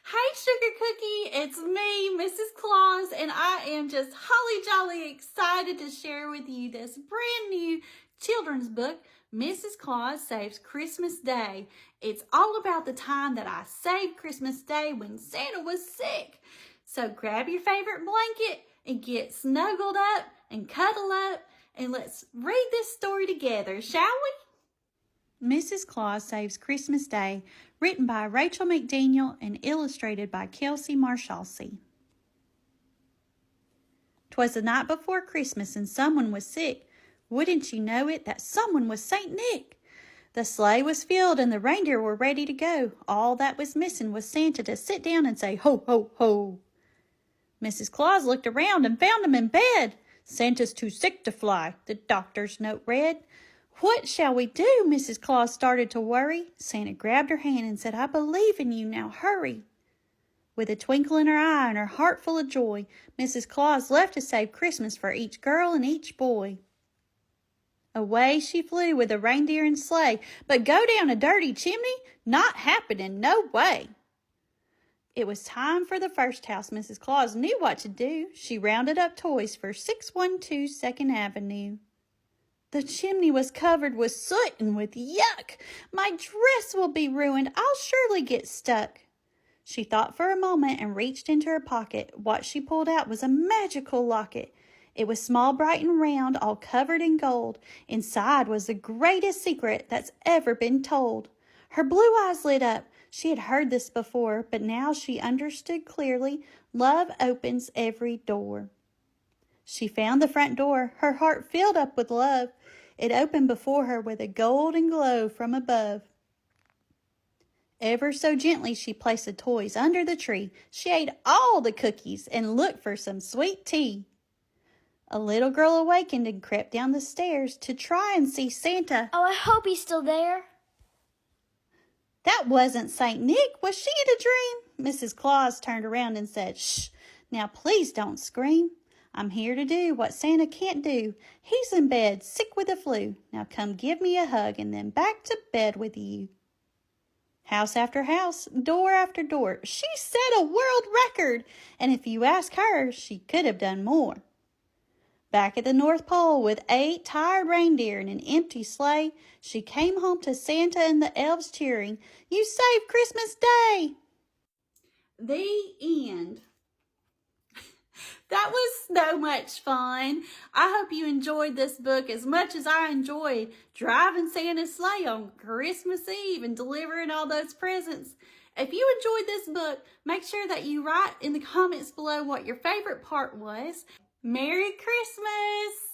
Hey Sugar Cookie, it's me, Mrs. Claus, and I am just holly jolly excited to share with you this brand new children's book, Mrs. Claus Saves Christmas Day. It's all about the time that I saved Christmas Day when Santa was sick. So grab your favorite blanket and get snuggled up and cuddle up, and let's read this story together, shall we? Mrs. Claus Saves Christmas Day, written by Rachel McDaniel and illustrated by Kelsey Marshalsey. 'Twas the night before Christmas and someone was sick. Wouldn't you know it, that someone was Saint Nick? The sleigh was filled and the reindeer were ready to go. All that was missing was Santa to sit down and say, "Ho, ho, ho." Mrs. Claus looked around and found him in bed. "Santa's too sick to fly," the doctor's note read. "What shall we do?" Mrs. Claus started to worry. Santa grabbed her hand and said, "I believe in you, now hurry." With a twinkle in her eye and her heart full of joy, Mrs. Claus left to save Christmas for each girl and each boy. Away she flew with the reindeer and sleigh, but go down a dirty chimney? Not happening, no way. It was time for the first house. Mrs. Claus knew what to do. She rounded up toys for 612 2nd Avenue. The chimney was covered with soot and with yuck. "My dress will be ruined. I'll surely get stuck." She thought for a moment and reached into her pocket. What she pulled out was a magical locket. It was small, bright, and round, all covered in gold. Inside was the greatest secret that's ever been told. Her blue eyes lit up. She had heard this before, but now she understood clearly. Love opens every door. She found the front door. Her heart filled up with love. It opened before her with a golden glow from above. Ever so gently she placed the toys under the tree. She ate all the cookies and looked for some sweet tea. A little girl awakened and crept down the stairs to try and see Santa. "Oh, I hope he's still there." That wasn't Saint Nick. Was she in a dream? Mrs. Claus turned around and said, "Shh, now please don't scream. I'm here to do what Santa can't do. He's in bed, sick with the flu. Now come give me a hug and then back to bed with you." House after house, door after door, she set a world record. And if you ask her, she could have done more. Back at the North Pole with 8 tired reindeer and an empty sleigh, she came home to Santa and the elves cheering, "You saved Christmas Day!" The end. That was so much fun. I hope you enjoyed this book as much as I enjoyed driving Santa's sleigh on Christmas Eve and delivering all those presents. If you enjoyed this book, make sure that you write in the comments below what your favorite part was. Merry Christmas!